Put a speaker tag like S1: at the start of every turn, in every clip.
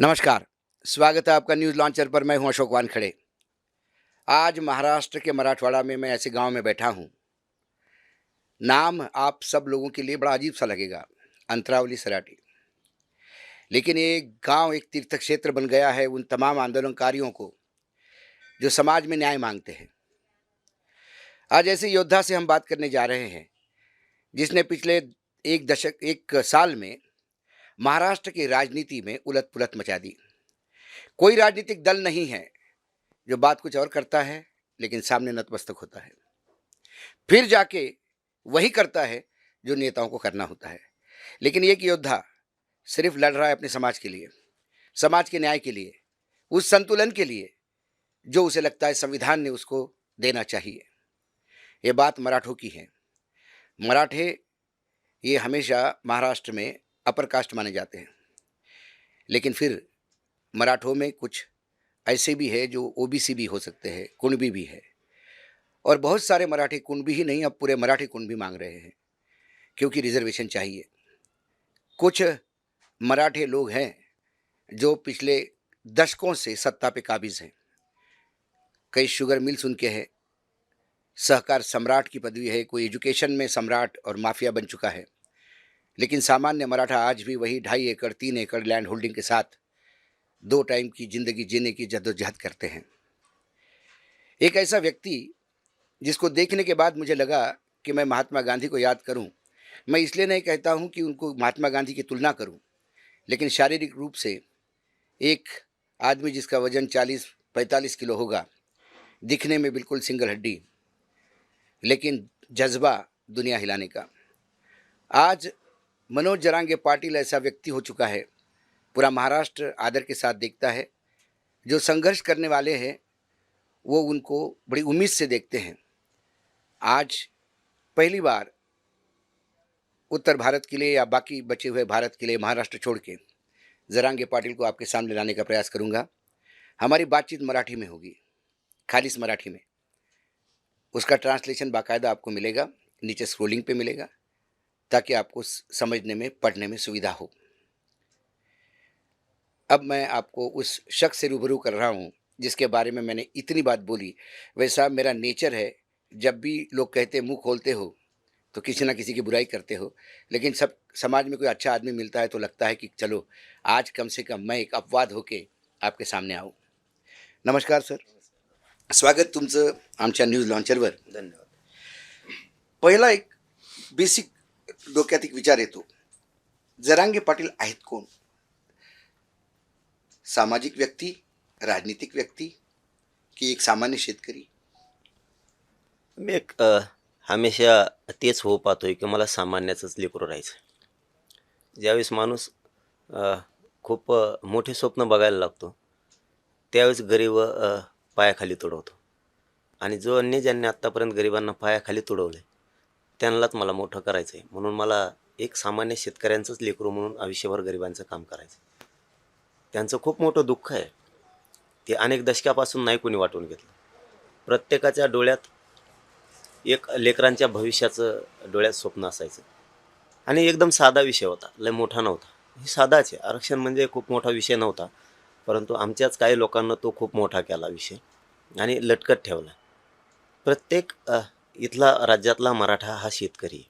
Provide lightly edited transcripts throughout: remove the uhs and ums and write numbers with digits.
S1: नमस्कार। स्वागत है आपका न्यूज़ लॉन्चर पर। मैं हूं अशोक वानखड़े। आज महाराष्ट्र के मराठवाड़ा में मैं ऐसे गांव में बैठा हूं। नाम आप सब लोगों के लिए बड़ा अजीब सा लगेगा, अंतरावली सराटी। लेकिन ये गांव एक तीर्थ क्षेत्र बन गया है उन तमाम आंदोलनकारियों को जो समाज में न्याय मांगते हैं। आज ऐसे योद्धा से हम बात करने जा रहे हैं जिसने पिछले एक साल में महाराष्ट्र की राजनीति में उलट पुलट मचा दी। कोई राजनीतिक दल नहीं है जो बात कुछ और करता है लेकिन सामने नतमस्तक होता है, फिर जाके वही करता है जो नेताओं को करना होता है। लेकिन एक योद्धा सिर्फ लड़ रहा है अपने समाज के लिए, समाज के न्याय के लिए, उस संतुलन के लिए जो उसे लगता है संविधान ने उसको देना चाहिए। ये बात मराठों की है। मराठे ये हमेशा महाराष्ट्र में अपर कास्ट माने जाते हैं, लेकिन फिर मराठों में कुछ ऐसे भी है जो ओबीसी भी हो सकते हैं, कुणबी भी है। और बहुत सारे मराठी कुणबी ही नहीं, अब पूरे मराठी कुणबी मांग रहे हैं क्योंकि रिजर्वेशन चाहिए। कुछ मराठे लोग हैं जो पिछले दशकों से सत्ता पे काबिज हैं। कई शुगर मिल्स उनके हैं, सहकार सम्राट की पदवी है, कोई एजुकेशन में सम्राट और माफिया बन चुका है। लेकिन सामान्य मराठा आज भी वही 2.5 एकड़ 3 एकड़ लैंड होल्डिंग के साथ 2 टाइम की जिंदगी जीने की जद्दोजहद करते हैं। एक ऐसा व्यक्ति जिसको देखने के बाद मुझे लगा कि मैं महात्मा गांधी को याद करूं। मैं इसलिए नहीं कहता हूं कि उनको महात्मा गांधी की तुलना करूं, लेकिन शारीरिक रूप से एक आदमी जिसका वजन 40-45 किलो होगा, दिखने में बिल्कुल सिंगल हड्डी, लेकिन जज्बा दुनिया हिलाने का। आज मनोज जरांगे पाटिल ऐसा व्यक्ति हो चुका है, पूरा महाराष्ट्र आदर के साथ देखता है। जो संघर्ष करने वाले हैं वो उनको बड़ी उम्मीद से देखते हैं। आज पहली बार उत्तर भारत के लिए या बाकी बचे हुए भारत के लिए महाराष्ट्र छोड़ के जरांगे पाटिल को आपके सामने लाने का प्रयास करूंगा। हमारी बातचीत मराठी में होगी, खालिस मराठी में। उसका ट्रांसलेशन बाकायदा आपको मिलेगा, नीचे स्क्रोलिंग पे मिलेगा, ताकि आपको समझने में पढ़ने में सुविधा हो। अब मैं आपको उस शख्स से रूबरू कर रहा हूँ जिसके बारे में मैंने इतनी बात बोली। वैसा मेरा नेचर है, जब भी लोग कहते मुंह खोलते हो तो किसी ना किसी की बुराई करते हो, लेकिन सब समाज में कोई अच्छा आदमी मिलता है तो लगता है कि चलो आज कम से कम मैं एक अपवाद होके आपके सामने आऊँ। नमस्कार सर, स्वागत तुमचं आमच्या न्यूज लॉन्चरवर.
S2: धन्यवाद.
S1: पहिला एक बेसिक डोक्यात एक विचार येतो, जरांगे पाटील आहेत कोण? सामाजिक व्यक्ती, राजनीतिक व्यक्ती की एक सामान्य शेतकरी?
S2: मी हमेशा तेच हो पाहतोय की मला सामान्याचंच लेकरू राहायचं. ज्यावेळेस माणूस खूप मोठे स्वप्न बघायला लागतो त्यावेळेस गरीब पायाखाली तुडवतो आणि जो अन्य ज्यांनी आत्तापर्यंत गरिबांना पायाखाली तुडवले त्यांनाच मला मोठं करायचं आहे. म्हणून मला एक सामान्य शेतकऱ्यांचंच लेकरू म्हणून आयुष्यभर गरिबांचं काम करायचं. त्यांचं खूप मोठं दुःख आहे, ते अनेक दशकापासून नाही कोणी वाटून घेतलं. प्रत्येकाच्या डोळ्यात एक लेकरांच्या भविष्याचं डोळ्यात स्वप्न असायचं आणि एकदम साधा विषय होता, लय मोठा नव्हता. हे साधाच आहे. आरक्षण म्हणजे खूप मोठा विषय नव्हता, परंतु आमच्याच काही लोकांना तो खूप मोठा केला विषय आणि लटकत ठेवला. प्रत्येक इथला राज्यातला मराठा हा शेतकरी आहे,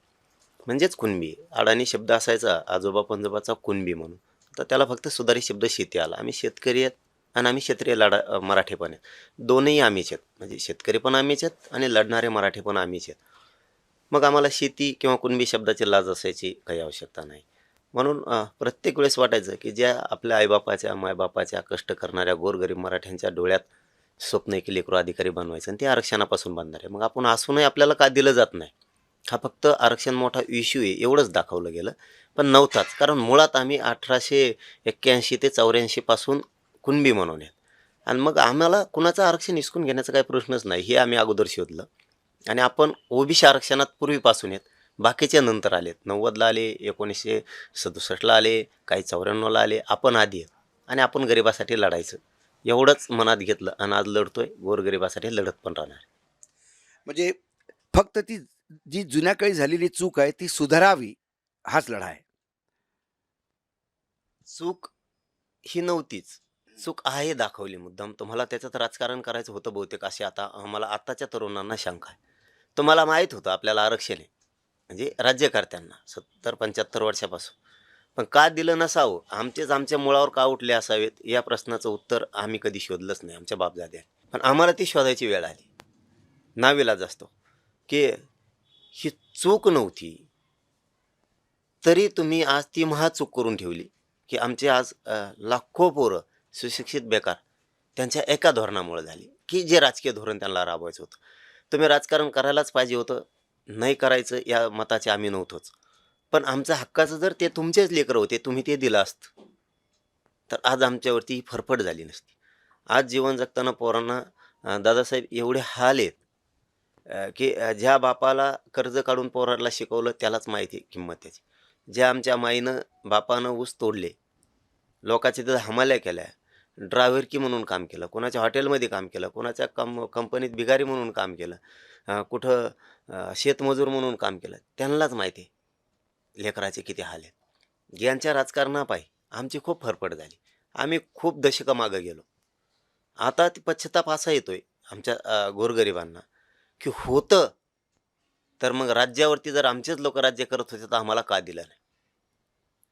S2: म्हणजेच कुणबी. अडाणी शब्द असायचा आजोबा पंजोबाचा कुणबी म्हणून, तर त्याला फक्त सुधारित शब्द शेती आला. आम्ही शेतकरी आहेत आणि आम्ही क्षत्रिय मराठे पण आहेत. दोनही आम्हीच आहेत, म्हणजे शेतकरी पण आम्हीच आहेत आणि लढणारे मराठे पण आम्हीच आहेत. मग आम्हाला शेती किंवा कुणबी शब्दाची लाज असायची काही आवश्यकता नाही. म्हणून प्रत्येक वेळेस वाटायचं की ज्या आपल्या आईबापाच्या मायबापाच्या कष्ट करणाऱ्या गोरगरीब मराठ्यांच्या डोळ्यात स्वप्न आहे की लेकरू अधिकारी बनवायचं आणि ते आरक्षणापासूून बनणार आहे. मग आपण असूनही आपल्याला का दिलं जात नाही? हा फक्त आरक्षण मोठा इश्यू आहे एवढंच दाखवलं गेलं, पण नव्हताच. कारण मुळात आम्ही 1881 ते 84 पासून कुणबी म्हणून आहेत आणि मग आम्हाला कुणाचं आरक्षण हिसकून घेण्याचा काही प्रश्नच नाही, हे आम्ही अगोदर शोधलं. आणि आपण ओबीसी आरक्षणात पूर्वीपासून आहेत, बाकीचे नंतर आलेत. 90ला आले, 1967ला आले, काही 94ला आले, आपण आधी आहेत आणि आपण गरिबासाठी लढायचं एवढंच मनात घेतलं आणि आज लढतोय. गोरगरिबासाठी लढत पण राहणार.
S1: म्हणजे फक्त ती जी जुन्या काळी झालेली चूक आहे ती सुधारावी, हाच लढा आहे.
S2: चूक ही नव्हतीच. चूक आहे दाखवली मुद्दाम. तुम्हाला त्याच्यात राजकारण करायचं होतं बहुतेक, अशी आता आम्हाला आत्ताच्या तरुणांना शंका आहे. तुम्हाला माहीत होतं आपल्याला आरक्षण आहे. म्हणजे राज्यकर्त्यांना 70-75 वर्षापासून. पण का दिलं नसावं? आमचेच आमच्या मुळावर का उठले असावेत? या प्रश्नाचं उत्तर आम्ही कधी शोधलंच नाही आमच्या बापदाद्यांनी. पण आम्हाला ती शोधायची वेळ आली. नाविलाज असतो, की ही चूक नव्हती. तरी तुम्ही आज ती महाचूक करून ठेवली, की आमचे आज लाखो पोरं सुशिक्षित बेकार त्यांच्या एका धोरणामुळे झाली, की जे राजकीय धोरण त्यांना राबवायचं होतं. तुम्ही राजकारण करायलाच पाहिजे होतं, नाही करायचं या मताचे आम्ही नव्हतोच. पण आमचं हक्काचं जर ते तुमचेच लेकरं होते, तुम्ही ते दिलं असतं, तर आज आमच्यावरती ही फरफट झाली नसती. आज जीवन जगताना पोरांना दादासाहेब एवढे हाल आहेत, की ज्या बापाला कर्ज काढून पोराला शिकवलं त्यालाच माहिती आहे किंमत त्याची. ज्या आमच्या माईनं बापानं ऊस तोडले, लोकांच्या तिथं हमाल्या केल्या, ड्रायव्हरकी म्हणून काम केलं, कोणाच्या हॉटेलमध्ये काम केलं, कोणाच्या कंपनीत भिकारी म्हणून काम केलं, कुठं शेतमजूर म्हणून काम केलं, त्यांनाच माहिती आहे लेकराचे किती हाल आहेत. यांच्या राजकारणापायी आमची खूप फरफट झाली. आम्ही खूप दशकं मागं गेलो. आता ती पश्चाताप असा येतोय आमच्या गोरगरिबांना, की होतं तर मग राज्यावरती जर आमचेच लोक राज्य करत होते तर आम्हाला का दिलं नाही?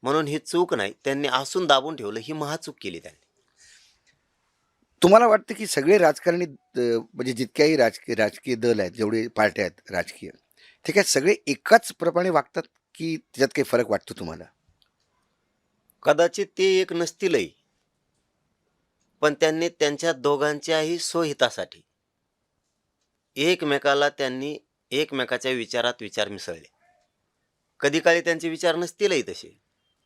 S2: म्हणून ही चूक नाही, त्यांनी असून दाबून ठेवलं, ही महाचूक केली त्यांनी.
S1: तुम्हाला वाटतं की सगळे राजकारणी म्हणजे जितक्याही राजकीय राजकीय दल आहेत, जेवढे पार्ट्या आहेत राजकीय, ते काय सगळे एकाच प्रमाणे वागतात, की त्याच्यात काही फरक वाटतो तुम्हाला?
S2: कदाचित ते एक नसतीलही, पण त्यांनी त्यांच्या दोघांच्याही स्वहितासाठी एकमेकाला त्यांनी एकमेकाच्या विचारात विचार मिसळले. कधी काळी त्यांचे विचार नसतीलही तसे,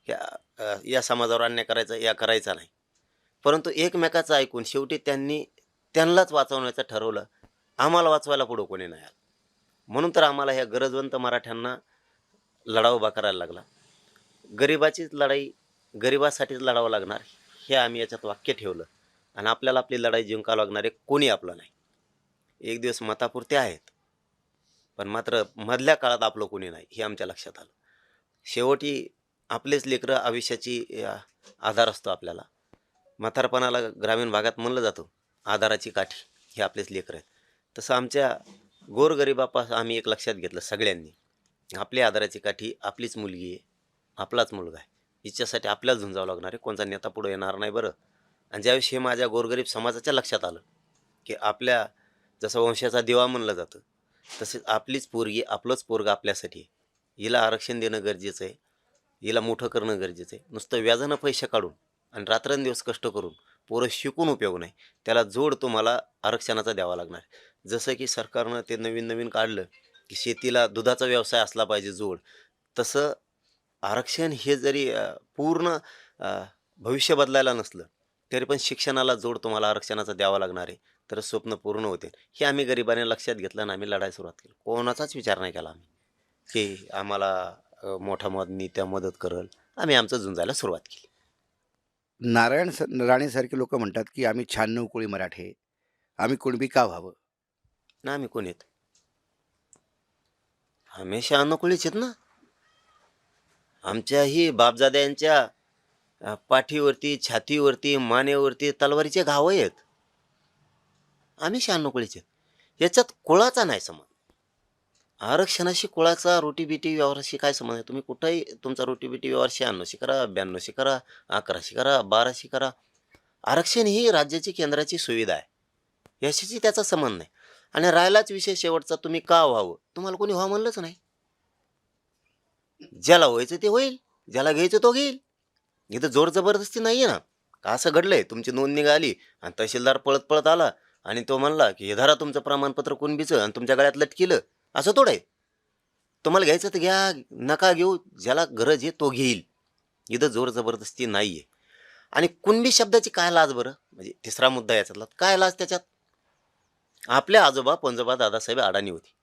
S2: या या समाजावर अन्याय करायचा, या करायचा नाही. परंतु एकमेकाचं ऐकून शेवटी त्यांनी त्यांनाच वाचवण्याचं ठरवलं. आम्हाला वाचवायला पुढं कोणी नाही आलं. म्हणून तर आम्हाला ह्या गरजवंत मराठ्यांना लढा उभा करायला लागला. गरिबाचीच लढाई गरिबासाठीच लढावं लागणार, हे आम्ही याच्यात वाक्य ठेवलं आणि आपल्याला आपली लढाई जिंकावं लागणार आहे, कोणी आपलं नाही. एक दिवस मतापुरते आहेत, पण मात्र मधल्या काळात आपलं कोणी नाही, हे आमच्या लक्षात आलं. शेवटी आपलेच लेकरं आयुष्याची आधार असतो आपल्याला. म्हातारपणाला ग्रामीण भागात म्हणलं जातं, आधाराची काठी हे आपलेच लेकरं आहेत. तसं आमच्या गोरगरिबापास आम्ही एक लक्षात घेतलं सगळ्यांनी, आपली आधाराची काठी आपलीच मुलगी आहे, आपलाच मुलगा आहे. हिच्यासाठी आपल्याला झुंजावं लागणार आहे, कोणता नेता पुढे येणार नाही बरं. आणि ज्यावेळेस हे माझ्या गोरगरीब समाजाच्या लक्षात आलं, की आपल्या जसं वंशाचा दिवा म्हणलं जातं, तसेच आपलीच पोरगी, आपलंच पोरगं आपल्यासाठी आहे. हिला आरक्षण देणं गरजेचं आहे, हिला मोठं करणं गरजेचं आहे. नुसतं व्याजानं पैसे काढून आणि रात्रंदिवस कष्ट करून पोरं शिकून उपयोग नाही. त्याला जोड तुम्हाला आरक्षणाचा द्यावा लागणार. जसं की सरकारनं ते नवीन नवीन काढलं, की शेतीला दुधाचा व्यवसाय असला पाहिजे जोड. तसं आरक्षण हे जरी पूर्ण अ, भविष्य बदलायला नसलं, तरी पण शिक्षणाला जोड तुम्हाला आरक्षणाचा द्यावा लागणार आहे. तर स्वप्न पूर्ण होते. हे आम्ही गरिबाने लक्षात घेतलं आणि आम्ही लढायला सुरुवात केली. कोणाचाच विचार नाही केला आम्ही, की आम्हाला मोठा नेत्या मदत करेल. आम्ही आमचं झुंजायला सुरुवात केली.
S1: राणेसारखे लोक म्हणतात, की आम्ही 96 कोळी मराठे, आम्ही कुणबी का व्हावं?
S2: ना आम्ही कोण आहेत? हमेशा अनुकूळीच आहेत ना. आमच्याही बापजाद्यांच्या पाठीवरती, छातीवरती, मानेवरती तलवारीचे घाव आहेत. आम्ही शहाण्णोकुळीचे आहेत. याच्यात कुळाचा नाही संबंध. आरक्षणाशी कुळाचा रोटीबिटी व्यवहाराशी काय संबंध आहे? तुम्ही कुठंही तुमचा रोटीबिटी व्यवहार 96शी करा, 92शी करा, 11शी करा, 12शी करा. आरक्षण ही राज्याची केंद्राची सुविधा आहे. याच्याशी त्याचा संबंध नाही. आणि राहिलाच विषय शेवटचा, तुम्ही का व्हावं? तुम्हाला कोणी व्हा म्हणलंच नाही. ज्याला व्हायचं ते होईल, ज्याला घ्यायचं तो घेईल. इथं जोर जबरदस्ती नाहीये ना. का असं घडलंय, तुमची नोंद निघाली आणि तहसीलदार पळत पळत आला आणि तो म्हणला, की हे धरा तुमचं प्रमाणपत्र कुणबीचं आणि तुमच्या गळ्यात लटकिलं. असं थोडं आहे. तुम्हाला घ्यायचं तर घ्या, नका घेऊ. ज्याला गरज आहे तो घेईल. इथं जोर जबरदस्ती नाहीये. आणि कुणबी शब्दाची काय लाज बरं? म्हणजे तिसरा मुद्दा याच्यातला. काय लाज त्याच्यात? आपले आजोबा पंजोबा दादासाहेब अडाणी होते.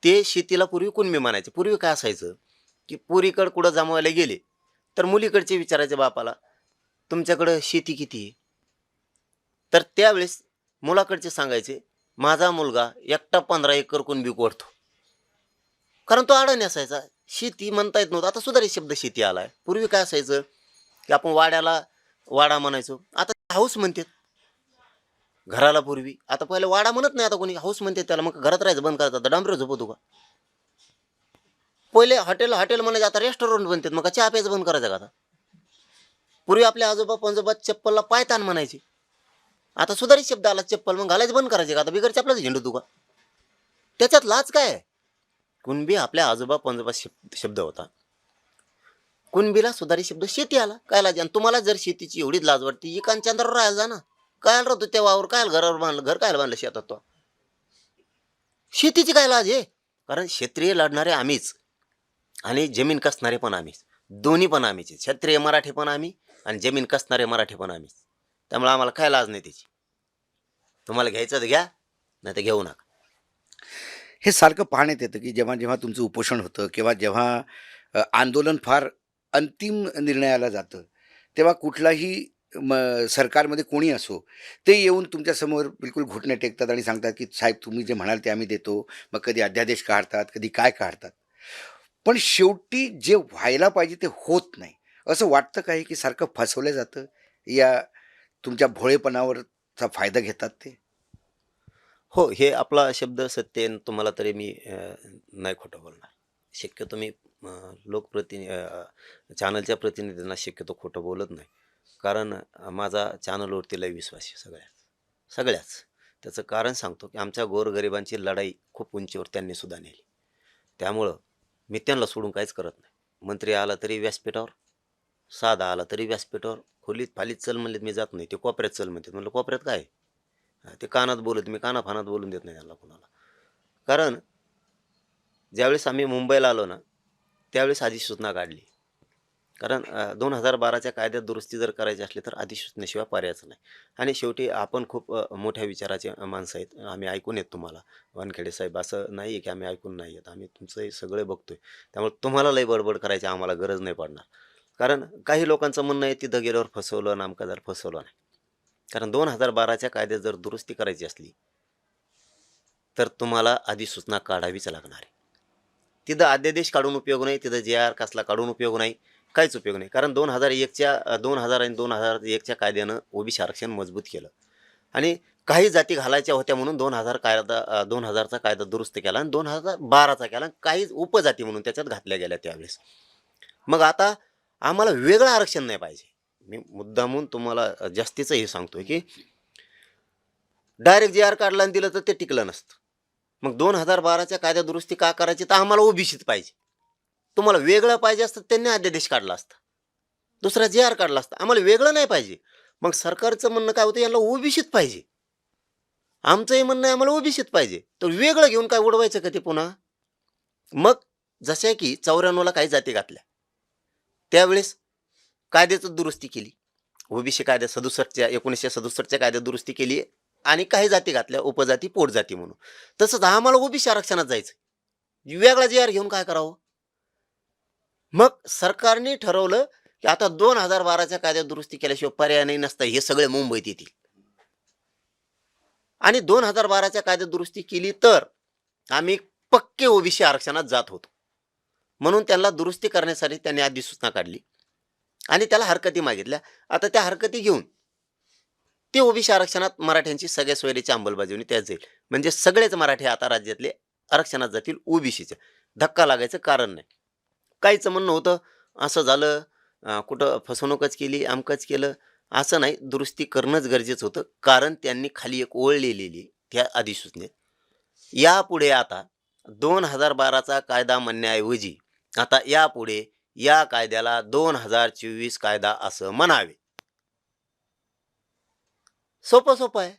S2: ते शेतीला पूर्वी कुणबी म्हणायचे. पूर्वी काय असायचं, की पोरीकडं कुठं जमवायला गेले, तर मुलीकडचे विचारायचे बापाला, तुमच्याकडं शेती किती आहे? तर त्यावेळेस मुलाकडचे सांगायचे, माझा मुलगा एकटा 15 एकर कुणबी कोरतो. कारण तो अडाणी असायचा. शेती म्हणता येत नव्हतं. आता सुधारित शब्द शेती आलाय. पूर्वी काय असायचं, की आपण वाड्याला वाडा म्हणायचो. आता हाऊस म्हणतात घराला पूर्वी. आता पहिले वाडा म्हणत नाही, आता कोणी हाऊस म्हणते त्याला. मग घरात राहायचं बंद करायचं, आता डांबरे झोपतो का? पहिले हॉटेल हॉटेल म्हणायचे, आता रेस्टॉरंट बनतात. मग का चहा प्यायचं बंद करायचं का आता? पूर्वी आपले आजोबा पंजोबा चप्पलला पायतान म्हणायचे. आता सुधारित शब्द आला चप्पल, मग घालायचं बंद करायचे का आता? बिगर चपलाच झेंडू तू का? त्याच्यात लाज काय आहे? कुणबी आपल्या आजोबा पंजोबा शब्द होता. कुणबीला सुधारित शब्द शेती आला. काय लाज? आणि तुम्हाला जर शेतीची एवढीच लाज वाटते, एकान चंद्रावर राहायला जा ना. काय राहतो त्या वावर? काय घरावर बांधलं? घर काय बांधलं शेतात? तो शेतीची काय लाज आहे? कारण क्षेत्रीय लढणारे आम्हीच आणि जमीन कसणारे पण आम्हीच. दोन्ही पण आम्हीच. क्षत्रिय मराठी पण आम्ही आणि जमीन कसणारे मराठी पण आम्हीच. त्यामुळे आम्हाला काय लाज नाही त्याची. तुम्हाला घ्यायचं तर घ्या, नाही तर घेऊ नका.
S1: हे सारखं पाहण्यात येतं की जेव्हा जेव्हा तुमचं उपोषण होतं किंवा जेव्हा आंदोलन फार अंतिम निर्णयाला जातं, तेव्हा कुठलाही सरकारमध्ये कोणी असो, ते येऊन तुमच्यासमोर बिलकुल घुटणे टेकतात आणि सांगतात की साहेब तुम्ही जे म्हणाल ते आम्ही देतो. मग कधी अध्यादेश काढतात, कधी काय काढतात. पण शेवटी जे व्हायला पाहिजे ते होत नाही. असं वाटतं काही की सारखं फसवलं जातं, या तुमच्या भोळेपणावरचा फायदा घेतात ते?
S2: हो, हे आपला शब्द सत्य आहे आणि तुम्हाला तरी मी नाही खोटं बोलणार. शक्यतो मी चॅनलच्या प्रतिनिधींना शक्यतो खोटं बोलत नाही. कारण माझा चॅनलवरती लय विश्वास आहे सगळ्याच. त्याचं कारण सांगतो की आमच्या गोरगरिबांची लढाई खूप उंचीवर त्यांनी सुद्धा नेली. त्यामुळं मी त्यांना सोडून काहीच करत नाही. मंत्री आला तरी व्यासपीठावर, साधा आला तरी व्यासपीठावर, खोलीत फालीत चल म्हणलेत मी जात नाही. ते कोपऱ्यात चल म्हणतात. म्हणलं कोपऱ्यात काय आहे? ते कानात बोलत, मी कानाफानात बोलून देत नाही त्यांना कुणाला. कारण ज्यावेळेस आम्ही मुंबईला आलो ना, त्यावेळेस अधिसूचना काढली. कारण 2012च्या कायद्यात दुरुस्ती जर करायची असली तर अधिसूचनेशिवाय पर्यायच नाही. आणि शेवटी आपण खूप मोठ्या विचाराचे माणसं आहेत. आम्ही ऐकून येत तुम्हाला वानखेडे साहेब, असं नाही आहे की आम्ही ऐकून नाही येत. आम्ही तुमचं हे सगळे बघतोय. त्यामुळे तुम्हाला लय बडबड करायची आम्हाला गरज नाही पडणार. कारण काही लोकांचं म्हणणं आहे तिथं गेल्यावर फसवलं, नामका झालं. फसवलं नाही. कारण 2012च्या कायद्यात जर दुरुस्ती करायची असली तर तुम्हाला अधिसूचना काढावीच लागणार आहे. तिथं अध्यादेश काढून उपयोग नाही, तिथं जे कसला काढून उपयोग नाही, काहीच उपयोग नाही. कारण 2000 आणि 2001च्या कायद्यानं ओबीसी आरक्षण मजबूत केलं आणि काही जाती घालायच्या होत्या म्हणून 2000चा कायदा दुरुस्त केला आणि 2012चा केला. काही उपजाती म्हणून त्याच्यात घातल्या गेल्या त्यावेळेस. मग आता आम्हाला वेगळं आरक्षण नाही पाहिजे. मी मुद्दामून तुम्हाला जास्तीचं हे सांगतोय की डायरेक्ट जे काढलं आणि दिलं तर ते टिकलं नसतं. मग 2012च्या कायदा दुरुस्ती का करायची? तर आम्हाला ओबीसीच पाहिजे. तुम्हाला वेगळं पाहिजे असतं त्यांनी अध्यादेश काढला असता, दुसरा जे काढला असता. आम्हाला वेगळं नाही पाहिजे. मग सरकारचं म्हणणं काय होतं, यांना ओबीसीच पाहिजे. आमचंही म्हणणं आहे आम्हाला ओबीसीच पाहिजे. तर वेगळं घेऊन काय उडवायचं का ते पुन्हा? मग जशा की 94ला काही जाती घातल्या, त्यावेळेस कायद्याचं दुरुस्ती केली. ओबीसी कायद्या 1967च्या कायद्यात दुरुस्ती केली आणि काही जाती घातल्या, उपजाती पोटजाती म्हणून. तसंच आम्हाला ओबीसी आरक्षणात जायचं, वेगळा जे घेऊन काय करावं? मग सरकारने ठरवलं की आता 2012च्या कायद्यात दुरुस्ती केल्याशिवाय पर्याय नाही, नसता हे सगळे मुंबईत येतील. आणि 2012च्या कायद्यात दुरुस्ती केली तर आम्ही पक्के ओबीसी आरक्षणात जात होतो. म्हणून त्यांना दुरुस्ती करण्यासाठी त्यांनी अधिसूचना काढली आणि त्याला हरकती मागितल्या. आता त्या हरकती घेऊन ते ओबीसी आरक्षणात मराठ्यांची सगळ्या सोयरीची अंमलबजावणी त्यात जाईल. म्हणजे सगळेच मराठी आता राज्यातले आरक्षणात जातील ओबीसीचे. धक्का लागायचं कारण नाही. काहीच म्हणणं होतं असं झालं, कुठं फसवणूकच केली, अमकच केलं, असं नाही. दुरुस्ती करणंच गरजेचं होतं. कारण त्यांनी खाली एक ओळ लिहिलेली त्या अधिसूचनेत, यापुढे आता 2012चा कायदा म्हणण्याऐवजी आता यापुढे या कायद्याला 2024 कायदा असं म्हणावे. सोपं सोपं आहे.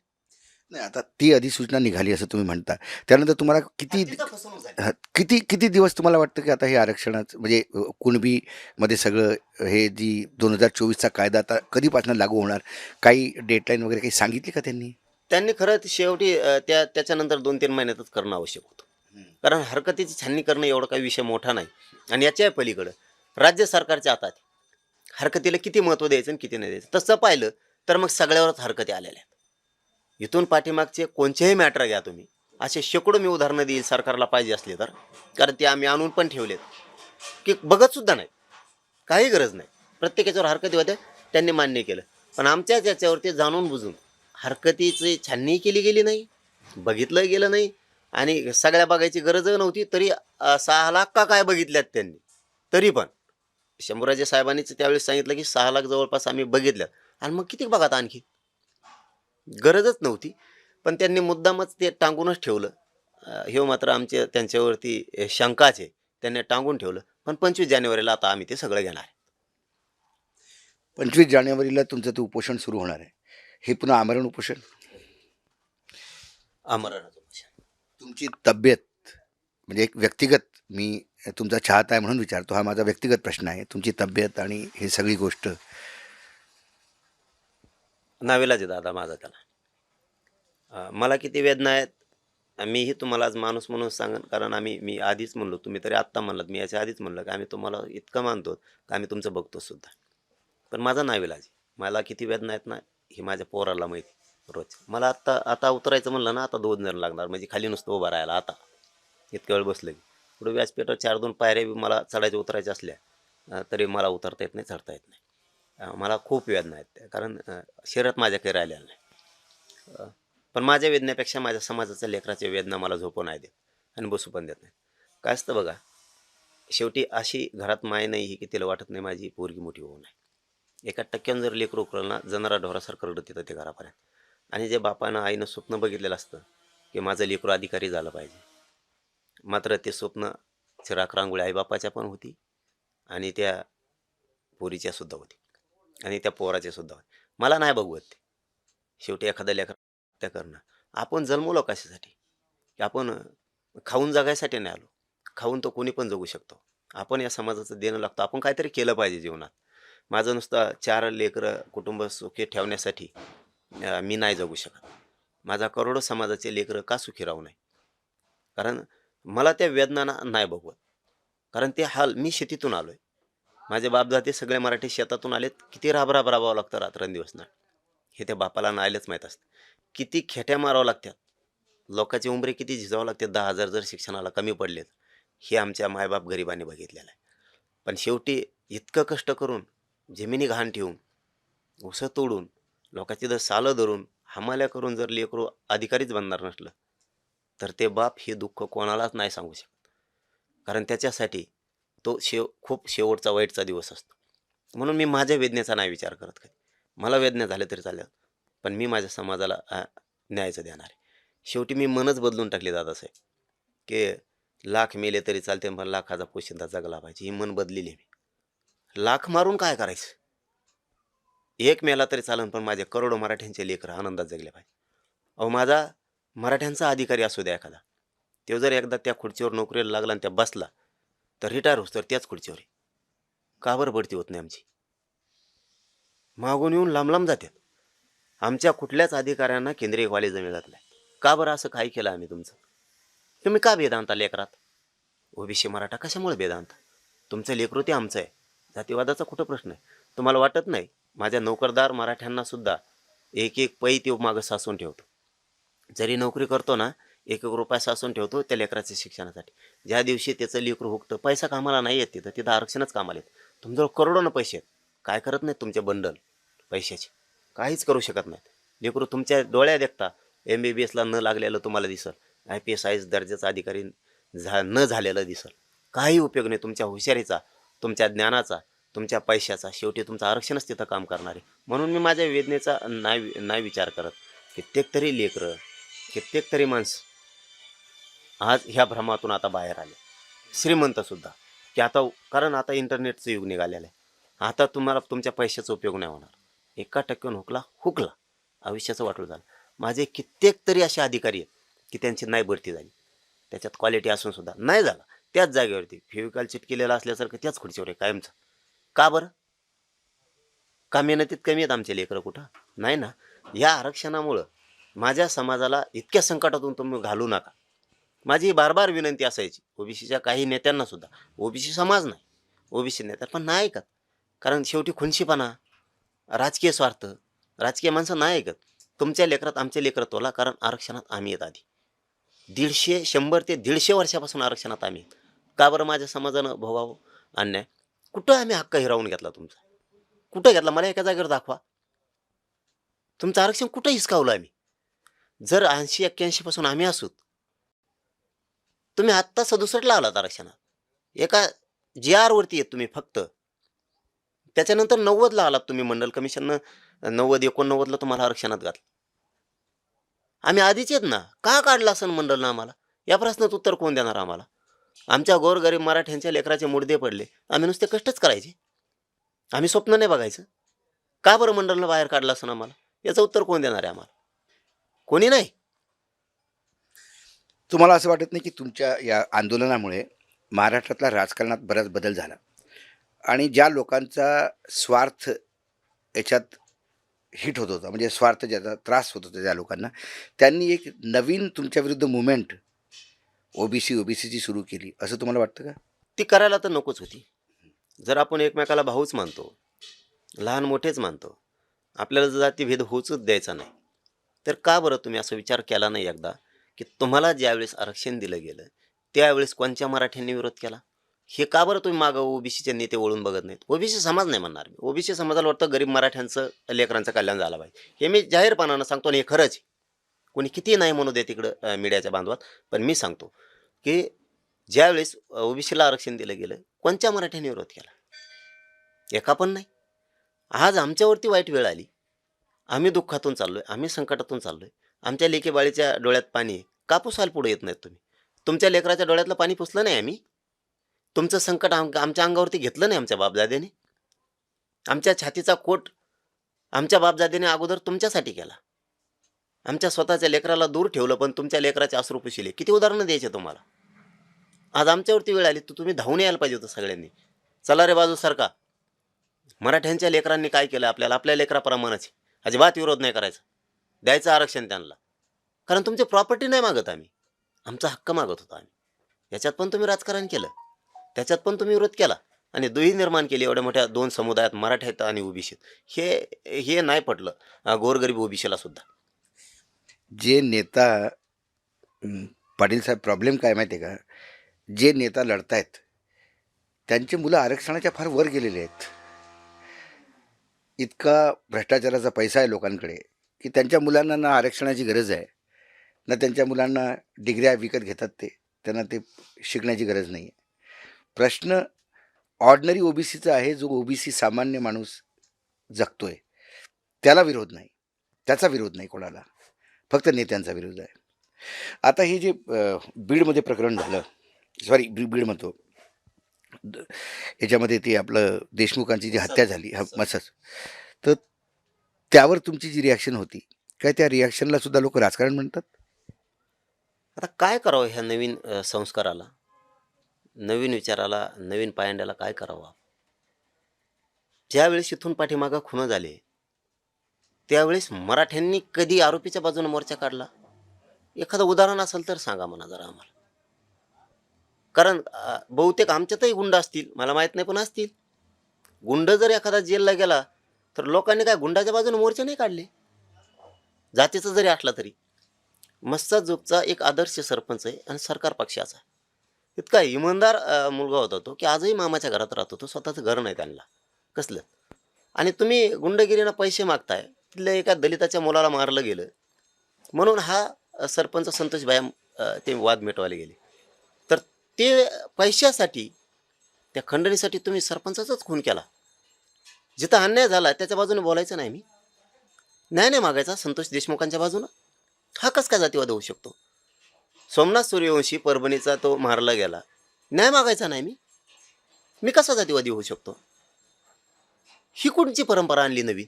S1: नाही, आता ती अधिसूचना निघाली असं तुम्ही म्हणता. त्यानंतर तुम्हाला
S2: तिथं फसवणूक झाली.
S1: किती किती दिवस तुम्हाला वाटतं की आता हे आरक्षणाचं म्हणजे कुणबीमध्ये सगळं हे जी 2024चा कायदा आता कधीपासून लागू होणार? काही डेडलाईन वगैरे काही सांगितली का त्यांनी?
S2: त्यांनी खरं शेवटी त्याच्यानंतर 2-3 महिन्यातच करणं आवश्यक होतं. कारण हरकतीची छाननी करणं एवढा काही विषय मोठा नाही. आणि याच्या पलीकडं राज्य सरकारच्या हातात आहे. हरकतीला किती महत्त्व द्यायचं आणि किती नाही द्यायचं. तसं पाहिलं तर मग सगळ्यावरच हरकती आलेल्या आहेत. इथून पाठीमागचे कोणतेही मॅटर घ्या तुम्ही, असे शेकडो मी उदाहरणं देईल सरकारला पाहिजे असले तर. कारण ते आम्ही आणून पण ठेवलेत की बघत सुद्धा नाही, काही गरज नाही. प्रत्येकाच्यावर हरकती होत्या, त्यांनी मान्य केलं. पण आमच्याच याच्यावरती जाणून बुजून हरकतीची छाननी केली गेली नाही, बघितलं गेलं नाही आणि सगळ्या बघायची गरज नव्हती. तरी 6 लाख का काय बघितल्यात त्यांनी. तरी पण शंभूराजे साहेबांनीच त्यावेळेस सांगितलं की 6 लाख जवळपास आम्ही बघितल्यात. आणि मग किती बघात आणखी, गरजच नव्हती. पण त्यांनी मुद्दामच ते टांगूनच ठेवलं. हे मात्र आमचे त्यांच्यावरती शंकाच आहे. त्यांनी टांगून ठेवलं. पण 25 जानेवारीला आता आम्ही ते सगळं घेणार आहे.
S1: 25 जानेवारीला तुमचं ते उपोषण सुरू होणार आहे. हे पुन्हा आमरण उपोषण.
S2: आमरणाचं उपोषण.
S1: तुमची तब्येत म्हणजे एक व्यक्तिगत, मी तुमचा चाहता आहे म्हणून विचारतो, हा माझा व्यक्तिगत प्रश्न आहे. तुमची तब्येत आणि ही सगळी गोष्ट.
S2: नाविलाज आहे दादा माझा त्याला. मला किती वेदना आहेत मीही तुम्हाला आज माणूस म्हणून सांगेन. कारण मी आधीच म्हणलो, तुम्ही तरी आत्ता म्हणलात, मी याच्या आधीच म्हणलं की आम्ही तुम्हाला इतकं मानतो की आम्ही तुमचं बघतो सुद्धा. पण माझा नाविलाज आहे. मला किती वेदना आहेत ना, हे माझ्या पोराला माहिती. रोज मला आता उतरायचं म्हणलं ना, आता 2 जण लागणार. म्हणजे खाली नुसतं उभं राहायला आता इतक्या वेळ बसलं की. पुढे व्यासपीठावर 4-2 पायऱ्या बी मला चढायच्या उतरायच्या असल्या तरी मला उतरता येत नाही, चढता येत नाही. मला खूप वेदना आहेत त्या. कारण शरीरात माझ्या काही राहिलेलं नाही. पण माझ्या वेदनेपेक्षा माझ्या समाजाच्या लेकराच्या वेदना मला झोपू नाही देत आणि बसू पण देत नाही. काय असतं बघा, शेवटी अशी घरात माय नाही ही की तिला वाटत नाही माझी पोरगी मोठी होऊ नये. 1% जर लेकरू उकरलं ना, जनावरा ढोरासारखं रडत येतं ते घरापर्यंत. आणि जे बापानं आईनं स्वप्न बघितलेलं असतं की माझं लेकरू अधिकारी झालं पाहिजे, मात्र ते स्वप्न चिराग रांगोळी आईबापाच्या पण होती आणि त्या पोरीच्या सुद्धा होती आणि त्या पोराच्या सुद्धा होती. मला नाही बघवत ते. शेवटी एखाद्या लेकरा त्या करणं. आपण जन्मलो कशासाठी? की आपण खाऊन जगायसाठी नाही आलो. खाऊन तर कोणी पण जगू शकतो. आपण या समाजाचं देणं लागतो. आपण काहीतरी केलं पाहिजे जीवनात. माझं नुसतं 4 लेकरं कुटुंब सुखी ठेवण्यासाठी मी नाही जगू शकत. माझा करोडो समाजाचे लेकरं का सुखी राहू नये? कारण मला त्या वेदनांना नाही बघवत. कारण ते हाल मी शेतीतून आलोय. माझे बापदाते सगळे मराठी शेतातून आलेत. किती राबावं लागतं रात्रंदिवस ना. हे त्या बापाला नाईलाज माहीत असतं. किती खेट्या माराव्या लागतात. लोकांची उंबरे किती झिजावं लागते. 10,000 जर शिक्षणाला कमी पडलेत. हे आमच्या मायबाप गरिबांनी बघितलेलं आहे. पण शेवटी इतकं कष्ट करून, जमिनी घाण ठेवून, उस तोडून, लोकांची जर सालं धरून, हमाल्या करून जर लेकरू अधिकारीच बनणार नसलं, तर ते बाप हे दुःख कोणालाच नाही सांगू शकत. कारण त्याच्यासाठी तो खूप शेवटचा वाईटचा दिवस असतो. म्हणून मी माझ्या वेदनेचा नाही विचार करत कधी. मला वेदना झाल्या तरी चालेल, पण मी माझ्या समाजाला न्यायचं देणार आहे. शेवटी मी मनच बदलून टाकली दादासाहेब, की लाख मेले तरी चालते, पण लाखाचा पोशिंदा जगला पाहिजे. ही मन बदलेली मी. लाख मारून काय करायचं? एक मेला तरी चालेल, पण माझे करोडो मराठ्यांचे लेकरं आनंदात जगले पाहिजे. अहो माझा मराठ्यांचा अधिकारी असू द्या एखादा, तो जर एकदा त्या खुर्चीवर नोकरीला लागला आणि त्या बसला, तर रिटायर होस तर त्याच खुर्चीवर आहे. का बरं बढती होत नाही आमची? मागून येऊन लांब जातात. आमच्या कुठल्याच अधिकाऱ्यांना केंद्रीय कॉलेज मिळत नाही. का बरं असं काय केलं आम्ही तुमचं? तुम्ही का भेद आणता लेकरात? ओबीसी मराठा कशामुळे भेद आणता? तुमचं लेकरू ते आमचं आहे. जातीवादाचा कुठं प्रश्न आहे? तुम्हाला वाटत नाही माझ्या नोकरदार मराठ्यांना सुद्धा एक पै ते मागं साचून ठेवतो. जरी नोकरी करतो ना, 1-1 रुपया साचून ठेवतो त्या लेकराच्या शिक्षणासाठी. ज्या दिवशी त्याचं लेकरू हुकतं, पैसा कामाला नाही येत तिथं, तिथं आरक्षणच कामाला येत. तुमच्याजवळ करोडोनं पैसे आहेत. काय करत नाहीत तुमचे बंडल पैशाचे? काहीच करू शकत नाहीत. लेकरू तुमच्या डोळ्या देखता MBBSला न लागलेलं तुम्हाला दिसल. IPS दर्जाचा अधिकारी न झालेलं दिसल. काही उपयोग नाही तुमच्या हुशारीचा, तुमच्या ज्ञानाचा, तुमच्या पैशाचा. शेवटी तुमचं आरक्षणच तिथं काम करणार आहे. म्हणून मी माझ्या वेदनेचा नाही विचार करत. कित्येक तरी लेकरं, कित्येक तरी माणसं आज ह्या भ्रमातून आता बाहेर आले. श्रीमंतसुद्धा, की आता कारण आता इंटरनेटचं युग निघालेलं आहे. आता तुम्हाला तुमच्या पैशाचा उपयोग नाही होणार. 1% हुकला आयुष्याचं वाटलं झालं. माझे कित्येक तरी असे अधिकारी आहेत की त्यांची नाही भरती झाली. त्याच्यात क्वालिटी असून सुद्धा नाही झाला. त्याच जागेवरती फेविकॉल चिटकेलेला असल्यासारखं त्याच खुर्चीवर आहे कायमचं. का बरं? का मेहनतीत कमी आहेत आमचे लेकरं कुठं? नाही ना. या आरक्षणामुळं माझ्या समाजाला इतक्या संकटातून तुम्ही घालू नका. माझी बार विनंती असायची ओबीसीच्या काही नेत्यांना सुद्धा. ओबीसी समाज नाही, ओबीसी नेत्या पण नाही ऐकत. कारण शेवटी खुनशीपणा, राजकीय स्वार्थ, राजकीय माणसं नाही ऐकत. तुमच्या लेकरात आमचे लेकरं तोला, कारण आरक्षणात आम्ही येत आधी 100 ते 150 वर्षापासून आरक्षणात आम्ही. का बरं माझ्या समाजानं भोगावं अन्याय? कुठं आम्ही हक्क हिरावून घेतला तुमचा? कुठं घेतला? मला एका जागेवर दाखवा. तुमचं आरक्षण कुठं हिसकावलं आम्ही? जर 80-81 पासून आम्ही असू, तुम्ही आत्ता 67ला आलात आरक्षणात. एका जी-आरवरती आहेत तुम्ही फक्त. त्याच्यानंतर 90ला आलात तुम्ही मंडल कमिशननं 90-89ला तुम्हाला आरक्षणात घातलं. आम्ही आधीच आहेत ना. का काढलं असेल मंडळनं आम्हाला? या प्रश्नाचं उत्तर कोण देणार आम्हाला? आमच्या गोरगरीब मराठ्यांच्या लेकराचे मुडदे पडले. आम्ही नुसते कष्टच करायचे. आम्ही स्वप्न नाही बघायचं. का बरं मंडळनं बाहेर काढलं असेल आम्हाला? याचं उत्तर कोण देणार आहे आम्हाला? कोणी नाही.
S1: तुम्हाला असं वाटत नाही की तुमच्या या आंदोलनामुळे महाराष्ट्रातल्या राजकारणात बराच बदल झाला आणि ज्या लोकांचा स्वार्थ याच्यात हिट होत होता, म्हणजे स्वार्थ ज्याचा त्रास होत होता ज्या लोकांना, त्यांनी एक नवीन तुमच्या विरुद्ध मुवमेंट ओबीसीची सुरू केली, असं तुम्हाला वाटतं का?
S2: ती करायला तर नकोच होती. जर आपण एकमेकाला भाऊच मानतो, लहान मोठेच मानतो, आपल्याला जर जातीभेद होऊच द्यायचा नाही, तर का बरं तुम्ही असा विचार केला नाही एकदा, की तुम्हाला ज्यावेळेस आरक्षण दिलं गेलं, त्यावेळेस कोणत्या मराठ्यांनी विरोध केला? हे का बरं तुम्ही मागं ओबीसीचे नेते वळून बघत नाहीत? ओबीसी समाज नाही म्हणणार मी. ओबीसी समाजाला वाटतं गरीब मराठ्यांचं, लेकरांचं कल्याण झालं पाहिजे. हे मी जाहीरपणानं सांगतो आणि हे खरंच आहे. कोणी कितीही नाही म्हणू दे तिकडं मीडियाच्या बांधवात, पण मी सांगतो, की ज्यावेळेस ओबीसीला आरक्षण दिलं गेलं, कोणत्या मराठ्यांनी विरोध केला? एका पण नाही. आज आमच्यावरती वाईट वेळ आली. आम्ही दुःखातून चाललोय, आम्ही संकटातून चाललोय. आमच्या लेकीबाळीच्या डोळ्यात पाणी आहे. का पुसायला पुढे येत नाहीत तुम्ही? तुमच्या लेकराच्या डोळ्यातलं पाणी पुसलं नाही आम्ही? तुमचं संकट आमच्या अंगावरती घेतलं नाही आमच्या बापदाद्याने? आमच्या छातीचा कोट आमच्या बापदाद्याने अगोदर तुमच्यासाठी केला. आमच्या स्वतःच्या लेकराला दूर ठेवलं, पण तुमच्या लेकराचे अश्रू पुसले. किती उदाहरणं द्यायचे तुम्हाला? आज आमच्यावरती वेळ आली, तर तुम्ही धावून यायला पाहिजे होतं सगळ्यांनी. चला रे बाजू सरका. मराठ्यांच्या लेकरांनी काय केलं आपल्याला? आपल्या लेकराप्रमाणेच अजिबात विरोध नाही करायचा. द्यायचं आरक्षण त्यांना. कारण तुमची प्रॉपर्टी नाही मागत आम्ही. आमचा हक्क मागत होतो आम्ही. याच्यात पण तुम्ही राजकारण केलं. त्याच्यात पण तुम्ही विरोध केला आणि दुही निर्माण केली एवढ्या मोठ्या दोन समुदायात, मराठ्यात आणि ओबीसीत. हे नाही पटलं गोरगरीब ओबीसीला सुद्धा.
S1: जे नेता पाटील साहेब, प्रॉब्लेम काय माहिती आहे का, जे नेता लढतायत त्यांची मुलं आरक्षणाच्या फार वर गेलेले आहेत. इतका भ्रष्टाचाराचा पैसा आहे लोकांकडे की त्यांच्या मुलांना ना आरक्षणाची गरज आहे, ना त्यांच्या मुलांना डिग्र्या विकत घेतात ते, त्यांना ते शिकण्याची गरज नाही आहे. प्रश्न ऑर्डिनरी ओबीसीचा आहे, जो ओबीसी सामान्य माणूस जगतोय त्याला विरोध नाही, त्याचा विरोध नाही कोणाला, फक्त नेत्यांचा विरोध आहे. आता हे जे बीडमध्ये प्रकरण झालं, सॉरी बीड म्हणतो, याच्यामध्ये ती आपलं देशमुखांची जी हत्या झाली, मसस, तर त्यावर तुमची जी रिॲक्शन होती काय, त्या रिॲक्शनला सुद्धा लोक राजकारण म्हणतात?
S2: आता काय करावं ह्या नवीन संस्काराला, नवीन विचाराला, नवीन पायंड्याला काय करावं? ज्यावेळेस इथून पाठीमागं खुनं झाले, त्यावेळेस मराठ्यांनी कधी आरोपीच्या बाजूने मोर्चा काढला? एखादं उदाहरण असेल तर सांगा म्हणा जरा आम्हाला. कारण बहुतेक आमच्यातही गुंड असतील, मला माहीत नाही, पण असतील. गुंड जर एखादा जेलला गेला तर लोकांनी काय गुंडाच्या बाजूने मोर्चे नाही काढले? जातीचं जरी असला तरी. मस्साजोगचा एक आदर्श सरपंच आहे आणि सरकार पक्षाचा. इतका इमानदार मुलगा होता तो, की आजही मामाच्या घरात राहतो तो. स्वतःचं घर नाही त्यांना कसलं. आणि तुम्ही गुंडगिरीनं पैसे मागताय. तिथल्या एका दलिताच्या मुलाला मारलं गेलं म्हणून हा सरपंच संतोष भाया ते वाद मिटवायला गेले. तर ते पैशासाठी, त्या खंडणीसाठी तुम्ही सरपंचाचाच खून केला. जिथं अन्याय झाला त्याच्या बाजूने बोलायचं नाही मी. न्याय नाही मागायचा संतोष देशमुखांच्या बाजूनं. हा कस काय जातीवाद होऊ शकतो? सोमनाथ सूर्यवंशी परभणीचा तो मारला गेला, न्याय मागायचा नाही मी कसा जातीवादी होऊ शकतो? ही कोणची परंपरा आणली नवी?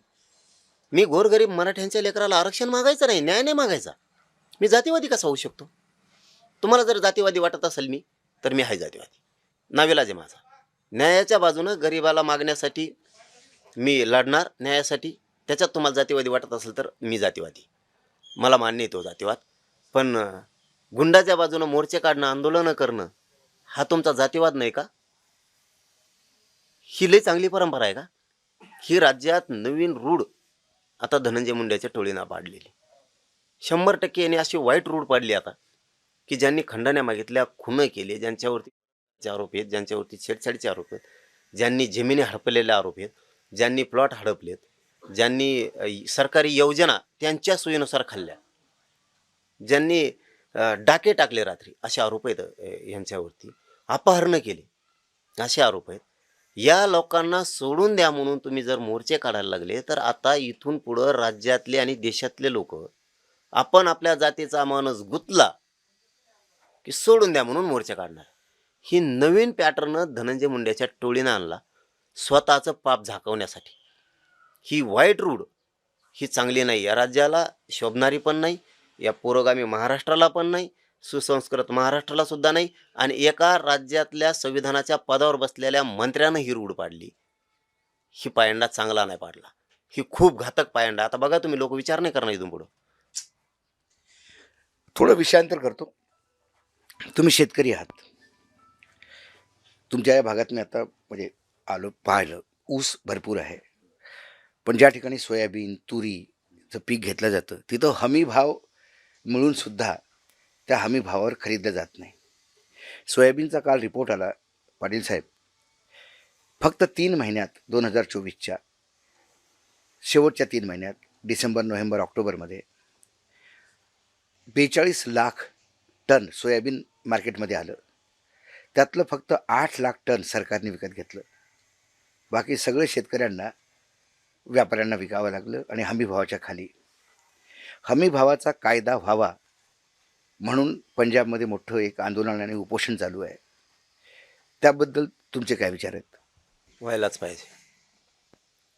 S2: मी गोरगरीब मराठ्यांच्या लेकराला आरक्षण मागायचं नाही, न्याय नाही मागायचा, मी जातीवादी कसा होऊ शकतो? तुम्हाला जर जातीवादी वाटत असेल मी, तर मी आहे जातीवादी. नाविलाज आहे माझा. न्यायाच्या बाजूनं गरिबाला मागण्यासाठी मी लढणार, न्यायासाठी. त्याच्यात तुम्हाला जातीवादी वाटत असेल तर मी जातीवादी, मला मान्य आहे तो जातीवाद. पण गुंडाच्या बाजूनं मोर्चे काढणं, आंदोलनं करणं, हा तुमचा जातीवाद नाही का? ही लई चांगली परंपरा आहे का? ही राज्यात नवीन रूढ आता धनंजय मुंडेच्या टोळीनं पाडलेली. 100% यांनी अशी वाईट रूढ पाडली आता, की ज्यांनी खंडण्या मागितल्या, खुनं केले, ज्यांच्यावरती आरोप आहेत, ज्यांच्यावरती छेडछाडीचे आरोप आहेत, ज्यांनी जमिनी हडपलेले आरोप आहेत, ज्यांनी प्लॉट हडपलेत, ज्यांनी सरकारी योजना त्यांच्या सोयीनुसार खाल्ल्या, ज्यांनी डाके टाकले रात्री, असे आरोप आहेत यांच्यावरती. अपहरणं केली, असे आरोप आहेत. या लोकांना सोडून द्या म्हणून तुम्ही जर मोर्चे काढायला लागले, तर आता इथून पुढं राज्यातले आणि देशातले लोक, आपण आपल्या जातीचा माणूस गुंतला की सोडून द्या म्हणून मोर्चे काढणार. ही नवीन पॅटर्न धनंजय मुंडेच्या टोळीनं आणला स्वतःचं पाप झाकवण्यासाठी. ही वाईट रूढ, ही चांगली नाही, या राज्याला शोभणारी पण नाही, या पुरोगामी महाराष्ट्राला पण नाही, सुसंस्कृत महाराष्ट्राला सुद्धा नाही, आणि एका राज्यातल्या संविधानाच्या पदावर बसलेल्या मंत्र्यानं ही रूढ पाडली. ही पायंडा चांगला नाही पाडला, ही खूप घातक पायंडा. आता बघा तुम्ही, लोक विचार नाही करणार इथून पुढं.
S1: थोडं विषयांतर करतो. तुम्ही शेतकरी आहात. तुमच्या या भागात मी आता म्हणजे आलो पाहिलं, ऊस भरपूर आहे, पण ज्या ठिकाणी सोयाबीन तुरीचं पीक घेतलं जातं तिथं हमी भाव मिळूनसुद्धा त्या हमी भावावर खरीदलं जात नाही. सोयाबीनचा काल रिपोर्ट आला पाटील साहेब, फक्त 3 महिन्यात 2024च्या शेवटच्या 3 महिन्यात डिसेंबर, नोव्हेंबर, ऑक्टोबरमध्ये 42 लाख टन सोयाबीन मार्केटमध्ये आलं. त्यातलं फक्त 8 लाख टन सरकारने विकत घेतलं. बाकी सगळे शेतकऱ्यांना, व्यापाऱ्यांना विकावं लागलं आणि हमीभावाच्या खाली. हमीभावाचा कायदा व्हावा म्हणून पंजाबमध्ये मोठं एक आंदोलन आणि उपोषण चालू आहे. त्याबद्दल तुमचे काय विचार आहेत?
S2: व्हायलाच पाहिजे,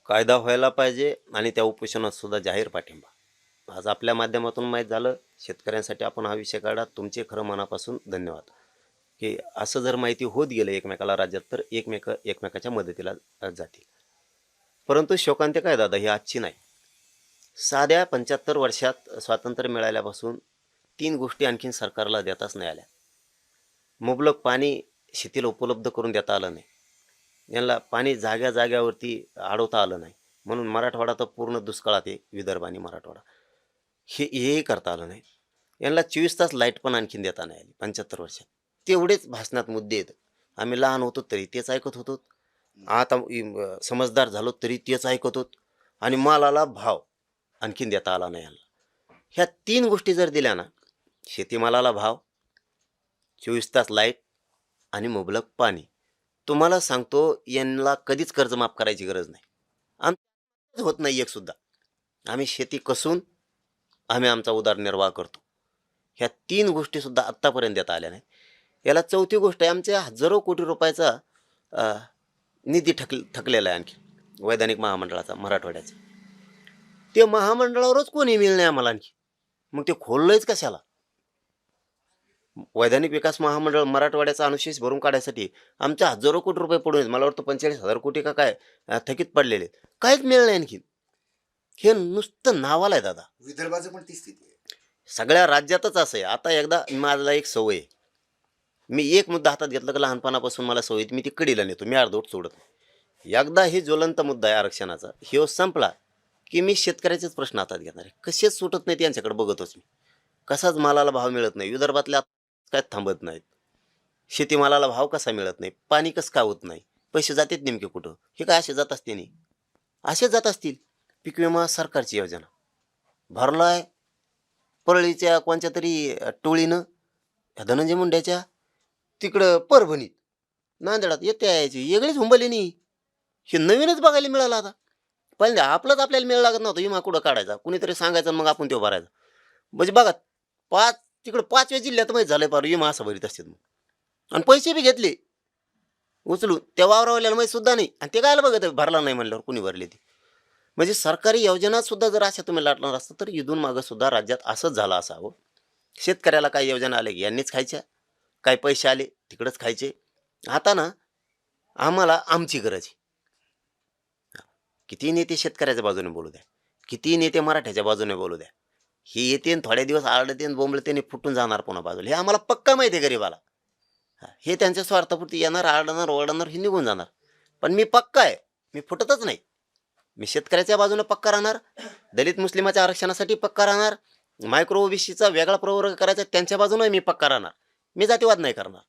S2: कायदा व्हायला पाहिजे, आणि त्या उपोषणात सुद्धा जाहीर पाठिंबा. आज आपल्या माध्यमातून माहीत झालं, शेतकऱ्यांसाठी आपण हा विषय काढा, तुमचे खरं मनापासून धन्यवाद. की असं जर माहिती होत गेलं एकमेकाला राज्यात, तर एकमेकाच्या मदतीला जातील. परंतु शोकांत्य काय दादा, ही आजची नाही. साध्या 75 वर्षात स्वातंत्र्य मिळाल्यापासून 3 गोष्टी आणखीन सरकारला देताच नाही आल्या. मुबलक पाणी शेतीला उपलब्ध करून देता आलं नाही, यांना पाणी जाग्या जाग्यावरती अडवता आलं नाही, म्हणून मराठवाडा तर पूर्ण दुष्काळात आहे, विदर्भ आणि मराठवाडा. हेही करता आलं नाही. यांना 24 तास लाईट पण आणखीन देता नाही आली 75 वर्षात. तेवढेच भाषणात मुद्दे आहेत. आम्ही लहान होतो तरी तेच ऐकत होतो, आता समजदार झालो तरी तेच ऐकत होतो, आणि मालाला भाव आणखीन देता आला नाही यांना. ह्या 3 गोष्टी जर दिल्या ना, शेतीमालाला भाव, 24 तास लाईट आणि मुबलक पाणी, तुम्हाला सांगतो यांना कधीच कर्ज माफ करायची गरज नाही. आमचं होत नाही एक सुद्धा. आम्ही शेती कसून आम्ही आमचा उदरनिर्वाह करतो. ह्या 3 गोष्टी सुद्धा आत्तापर्यंत देता आल्या नाही. याला चौथी गोष्ट आहे, आमच्या हजारो कोटी रुपयाचा निधी थकलेला आहे आणखी वैधानिक महामंडळाचा, मराठवाड्याचा. ते महामंडळावरच कोणी मिळणार नाही आम्हाला आणखी, मग ते खोललंयच कशाला? वैधानिक विकास महामंडळ मराठवाड्याचा अनुशेष भरून काढायसाठी आमच्या हजारो कोटी रुपये पडून आहेत. मला वाटतं 45,000 कोटी का काय थकीत पडलेले आहेत. काहीच मिळलं नाही आणखी. हे नुसतं नावाला आहे दादा.
S1: विदर्भाचं पण ती स्थिती आहे.
S2: सगळ्या राज्यातच असं आहे. आता एकदा माझा एक सवय आहे, मी एक मुद्दा हातात घेतला की लहानपणापासून मला सवय आहे, मी ती कडीला नेतो, मी अर्धवट सोडत नाही. एकदा हे ज्वलंत मुद्दा आहे आरक्षणाचा, हे संपला की मी शेतकऱ्याचेच प्रश्न हातात घेणार आहे. कसेच सुटत नाही त्यांच्याकडे बघतोच मी. कसाच मालाला भाव मिळत नाही, विदर्भातल्या काय थांबत नाहीत. शेतीमालाला भाव कसा मिळत नाही, पाणी कसं का होत नाही, पैसे जातात नेमके कुठं? हे काय असे जात असते नाही, असेच जात असतील. पीक विमा सरकारची योजना भरलाय परळीच्या कोणत्या तरी टोळीनं, ह्या धनंजय मुंड्याच्या तिकडं परभणीत, नांदेडात येते यायची वेगळीच हुंबली नाही. हे नवीनच बघायला मिळालं आता. पहिल्यांदा आपलंच आपल्याला मिळालं लागत नव्हतं, विमा कुठं काढायचा, कुणीतरी सांगायचं मग आपण तो भरायचा. म्हणजे बघा, तिकडं 5व्या जिल्ह्यात माहीत झालंय पार विमा असं भरीत असतात मग, आणि पैसे बी घेतले उचलून त्या वावरावाल्याला माहीत सुद्धा नाही, आणि ते कायला बघत भरला नाही म्हणल्यावर कुणी भरले ते. म्हणजे सरकारी योजना सुद्धा जर अशा तुम्ही लाटणार असतं तर इथून मागं सुद्धा राज्यात असंच झालं असावं. शेतकऱ्याला काही योजना आल्या की यांनीच खायच्या, काही पैसे आले तिकडंच खायचे. आता ना आम्हाला आमची गरज आहे. किती नेते शेतकऱ्याच्या बाजूने बोलू द्या, किती नेते मराठ्याच्या बाजूने बोलू द्या, हे येते थोड्या दिवस आरडते बोंबलते फुटून जाणार पुन्हा बाजूला. हे आम्हाला पक्का माहिती आहे गरीबाला. हे त्यांच्या स्वार्थापुरती येणार, आरडणार ओरडणार, हे निघून जाणार. पण मी पक्का आहे, मी फुटतच नाही. मी शेतकऱ्याच्या बाजूने पक्का राहणार, दलित मुस्लिमाच्या आरक्षणासाठी पक्का राहणार, मायक्रो ओबीसीचा वेगळा प्रवर्ग करायचा त्यांच्या बाजूने मी पक्का राहणार. मी जातीवाद नाही करणार,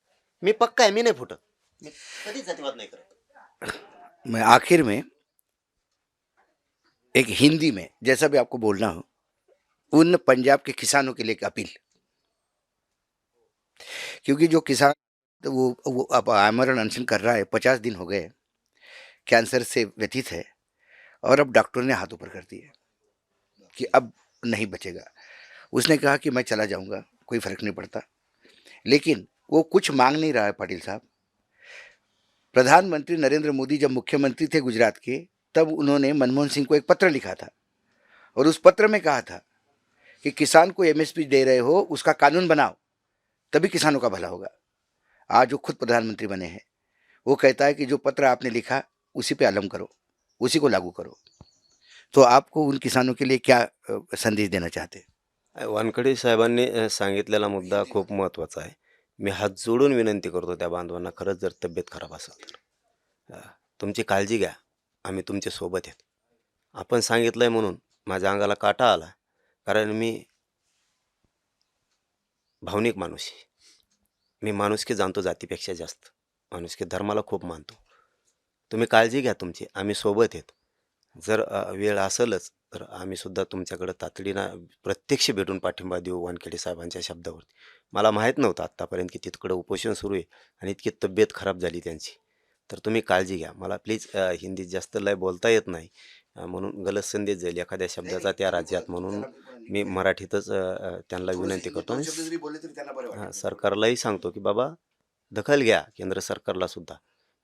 S2: मी पक्का आहे, मी नाही फुटत, मी कधीच जातीवाद नाही करत.
S1: मैं आखिर में एक हिंदी में जैसा भी आपको बोलना हो, उन पंजाब के किसानों के लिए एक अपील, क्योंकि जो किसान तो वो अब आमरण अनशन कर रहा है, 50 दिन हो गए, कैंसर से व्यथित है, और अब डॉक्टर ने हाथ ऊपर कर दिए कि अब नहीं बचेगा। उसने कहा कि मैं चला जाऊंगा, कोई फर्क नहीं पड़ता, लेकिन वो कुछ मांग नहीं रहा है पाटिल साहब। प्रधानमंत्री नरेंद्र मोदी जब मुख्यमंत्री थे गुजरात के, तब उन्होंने मनमोहन सिंह को एक पत्र लिखा था, और उस पत्र में कहा था कि किसान को एमएसपी दे रहे हो, उसका कानून बनाओ, तभी किसानों का भला होगा। आज वो खुद प्रधानमंत्री बने हैं, वो कहता है कि जो पत्र आपने लिखा उसी पे अलम करो, उसी को लागू करो। तो आपको उन किसानों के लिए क्या संदेश देना चाहते हैं?
S2: वानखडे साहेबांनी सांगितलेला मुद्दा खूप महत्त्वाचा आहे. मी हात जोडून विनंती करतो त्या बांधवांना, खरंच जर तब्येत खराब असेल तर अ, तुमची काळजी घ्या. आम्ही तुमच्या सोबत आहेत. आपण सांगितलंय म्हणून माझ्या अंगाला काटा आला. कारण मी भावनिक माणूस आहे. मी माणुसकी जाणतो जातीपेक्षा जास्त. माणुसकी धर्माला खूप मानतो. तुम्ही काळजी घ्या तुमची. आम्ही सोबत आहेत. जर वेळ असेलच तर आम्ही सुद्धा तुमच्याकडं तातडीनं प्रत्यक्ष भेटून पाठिंबा देऊ वानखेडे साहेबांच्या शब्दावरती. मला माहीत नव्हतं आत्तापर्यंत की तिकडं उपोषण सुरू आहे आणि इतकी तब्येत खराब झाली त्यांची. तर तुम्ही काळजी घ्या. मला प्लीज हिंदीत जास्त लय बोलता येत नाही. म्हणून गलत संदेश जाईल एखाद्या
S1: नाही,
S2: शब्दाचा
S1: नाही,
S2: त्या
S1: नाही,
S2: राज्यात,
S1: बोला,
S2: म्हणून
S1: त्याला मी पण
S2: मी
S1: हे करतो.
S2: मराठीतच त्यांना
S1: थोडंसं
S2: विनंती
S1: हिंदीत
S2: करतो
S1: 2
S2: आणि
S1: शब्द जरी बोलले तरी त्यांना बरं वाटेल.
S2: सरकारलाही सांगतो की बाबा दखल घ्या. केंद्र सरकारला सुद्धा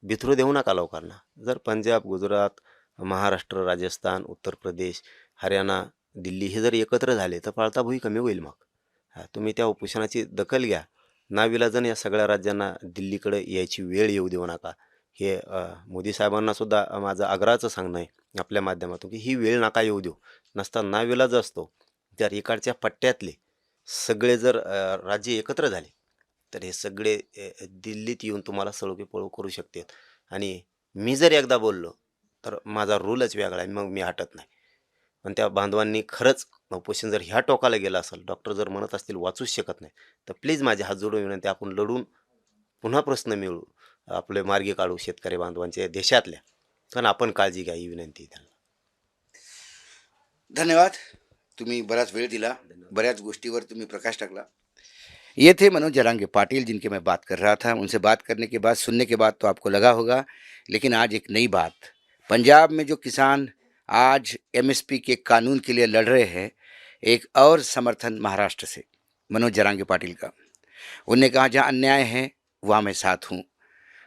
S2: बिथरू देऊ नका लोकांना. जर पंजाब, गुजरात, महाराष्ट्र, राजस्थान, उत्तर प्रदेश, हरियाणा, दिल्ली हे जर एकत्र झाले तर पाळताभुई कमी होईल मग. तुम्ही त्या उपोषणाची दखल घ्या. नाविलाजाने या सगळ्या राज्यांना दिल्लीकडे यायची वेळ येऊ देऊ नका. हे मोदी साहेबांना सुद्धा माझं आग्रहाचं सांगणं आहे आपल्या माध्यमातून की ही वेळ नका येऊ देऊ. नसता नाविलाज असतो. तर इकडच्या पट्ट्यातले सगळे जर राज्य एकत्र झाले तर हे सगळे दिल्लीत येऊन तुम्हाला सळोकी-पळो करू शकतात. आणि मी जर एकदा बोललो तर माझा रूलच वेगळा आहे. मग मी हटत नाही. पण त्या बांधवांनी खरंच उपोषण जर ह्या टोकाला गेलं असेल, डॉक्टर जर म्हणत असतील वाचूच शकत नाही, तर प्लीज माझे हात जोडून विनंती आपण लढून पुन्हा प्रश्न मिळवू. आपले मार्गी काढू शेतकरी बांधवांचे देशातल्या. पण आपण काळजी घ्या ही विनंती आहे त्यांना.
S1: धन्यवाद. तुम्ही बराच वेळ दिला, बऱ्याच गोष्टीवर तुम्ही प्रकाश टाकला. ये थे मनोज जरांगे पाटिल, जिनके मैं बात कर रहा था। उनसे बात करने के बाद, सुनने के बाद तो आपको लगा होगा, लेकिन आज एक नई बात, पंजाब में जो किसान आज एमएसपी के कानून के लिए लड़ रहे हैं, एक और समर्थन महाराष्ट्र से मनोज जरांगे पाटिल का। उन्होंने कहा जहाँ अन्याय है वहाँ मैं साथ हूँ।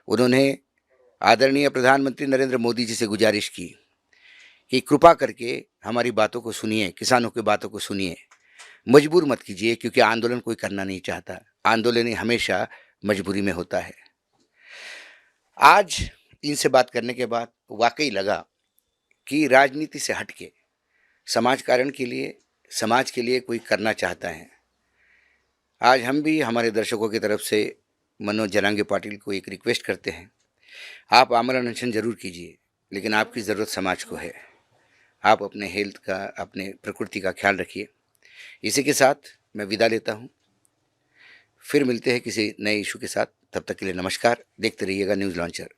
S1: उन्होंने आदरणीय प्रधानमंत्री नरेंद्र मोदी जी से गुजारिश की कि कृपा करके हमारी बातों को सुनिए, किसानों की बातों को सुनिए, मजबूर मत कीजिए, क्योंकि आंदोलन कोई करना नहीं चाहता। आंदोलन ही हमेशा मजबूरी में होता है। आज इनसे बात करने के बाद वाकई लगा कि राजनीति से हटके समाज कारण के लिए, समाज के लिए कोई करना चाहता है। आज हम भी हमारे दर्शकों की तरफ से मनोज जरांगे पाटिल को एक रिक्वेस्ट करते हैं, आप आमरण अनशन जरूर कीजिए, लेकिन आपकी ज़रूरत समाज को है। आप अपने हेल्थ का, अपने प्रकृति का ख्याल रखिए। इसी के साथ मैं विदा लेता हूँ। फिर मिलते हैं किसी नए इशू के साथ। तब तक के लिए नमस्कार। देखते रहिएगा न्यूज़ लॉन्चर।